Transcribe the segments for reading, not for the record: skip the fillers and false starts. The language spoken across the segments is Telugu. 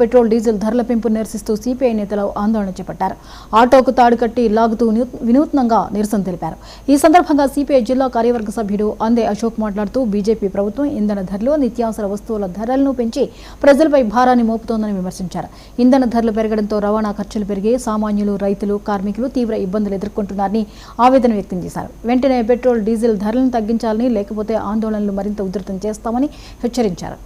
పెట్రోల్ డీజిల్ ధరల పెంపు నిరసిస్తూ సిపిఐ నేతలు ఆందోళన చేపట్టారు. ఆటోకు తాడు కట్టి లాగుతూ వినూత్నంగా నిరసన తెలిపారు. ఈ సందర్భంగా సిపిఐ జిల్లా కార్యవర్గ సభ్యుడు అందే అశోక్ మాట్లాడుతూ బీజేపీ ప్రభుత్వం ఇంధన ధరలు, నిత్యావసర వస్తువుల ధరలను పెంచి ప్రజలపై భారాన్ని మోపుతోందని విమర్శించారు. ఇంధన ధరలు పెరగడంతో రవాణా ఖర్చులు పెరిగి సామాన్యులు, రైతులు, కార్మికులు తీవ్ర ఇబ్బందులు ఎదుర్కొంటున్నారని ఆవేదన వ్యక్తం చేశారు. వెంటనే పెట్రోల్, డీజిల్ ధరలను తగ్గించాలని, లేకపోతే ఆందోళనలు మరింత ఉధృతం చేస్తామని హెచ్చరించారు.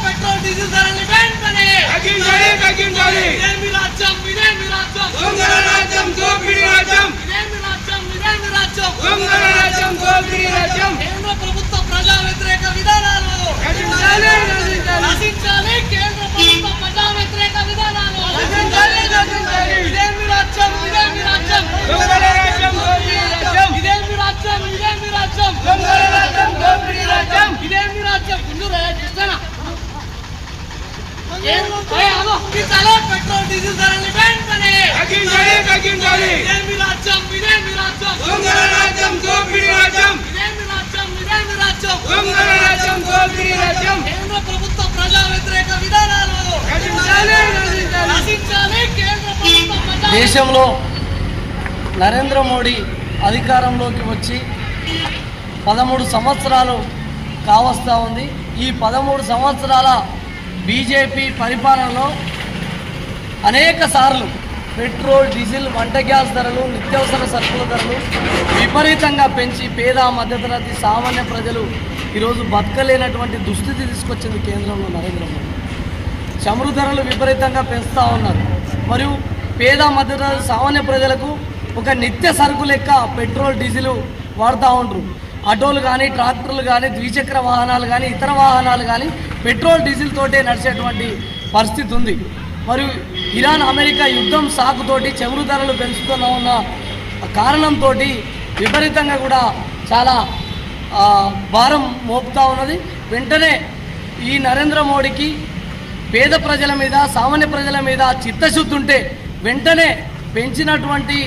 పెట్రోల్ డీజిల్ ధరలు వెంటనే తగ్గించాలి. ఇదేమి రాజ్యం, ఇదేమి రాజ్యం, దొంగల రాజ్యం, దోపిడీ రాజ్యం, ఇదేమి రాజ్యం, ఇదేమి రాజ్యం, దొంగల రాజ్యం, దోపిడీ రాజ్యం. కేంద్ర ప్రభుత్వ ప్రజా వ్యతిరేక విధానాలు నశించాలి. కేంద్ర ప్రభుత్వ ప్రజా వ్యతిరేక విధానాలు నశించాలి. ఇదేమి రాజ్యం, ఇదేమి రాజ్యం, దొంగల రాజ్యం, దోపిడీ రాజ్యం, ఇదేమి రాజ్యం, ఇదేమి రాజ్యం, దొంగల రాజ్యం, దోపిడీ రాజ్యం, ఇదేమి రాజ్యం. పెట్రోల్ డీజిల్ ధరలు వెంటనే తగ్గించాలి. ఇదేమి రాజ్యం, ఇదేమి రాజ్యం, దొంగల రాజ్యం, దోపిడీ రాజ్యం, ఇదేమి రాజ్యం, ఇదేమి రాజ్యం, దొంగల రాజ్యం, దోపిడీ రాజ్యం. కేంద్ర ప్రభుత్వ ప్రజా వ్యతిరేక విధానాలు నశించాలి. కేంద్ర ప్రభుత్వ దేశంలో నరేంద్ర మోడీ అధికారంలోకి వచ్చి 13 సంవత్సరాలు కావస్తా ఉంది. ఈ 13 సంవత్సరాల బీజేపీ పరిపాలనలో అనేక సార్లు పెట్రోల్, డీజిల్, వంట గ్యాస్ ధరలు, నిత్యావసర సరుకుల ధరలు విపరీతంగా పెంచి పేద, మధ్యతరగతి, సామాన్య ప్రజలు ఈరోజు బతకలేనటువంటి దుస్థితి తీసుకొచ్చింది కేంద్రంలో నరేంద్ర మోడీ. చమురు ధరలు విపరీతంగా పెంచుతూ ఉన్నారు. మరియు పేద, మధ్యతరగతి, సామాన్య ప్రజలకు ఒక నిత్య సరుకు లెక్క పెట్రోల్, డీజిల్ వాడుతూ ఉంటారు. ఆటోలు కానీ, ట్రాక్టర్లు కానీ, ద్విచక్ర వాహనాలు కానీ, ఇతర వాహనాలు కానీ పెట్రోల్, డీజిల్ తోటే నడిచేటువంటి పరిస్థితి ఉంది. మరియు ఇరాన్, అమెరికా యుద్ధం సాకుతోటి చమురు ధరలు పెంచుతున్న ఉన్న కారణంతో విపరీతంగా కూడా చాలా భారం మోపుతూ ఉన్నది. వెంటనే ఈ నరేంద్ర మోడీకి పేద ప్రజల మీద, సామాన్య ప్రజల మీద చిత్తశుద్ధి ఉంటే వెంటనే పెంచినటువంటి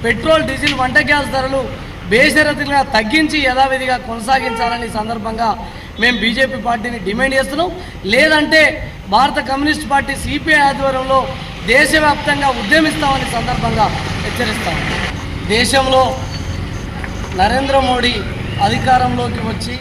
పెట్రోల్, డీజిల్, వంట గ్యాస్ ధరలు బేషరతుగా తగ్గించి యథావిధిగా కొనసాగించాలని సందర్భంగా మేము బీజేపీ పార్టీని డిమాండ్ చేస్తున్నాం. లేదంటే భారత కమ్యూనిస్ట్ పార్టీ సిపిఐ ఆధ్వర్యంలో దేశవ్యాప్తంగా ఉద్యమిస్తామని సందర్భంగా హెచ్చరిస్తాం. దేశంలో నరేంద్ర మోడీ అధికారంలోకి వచ్చి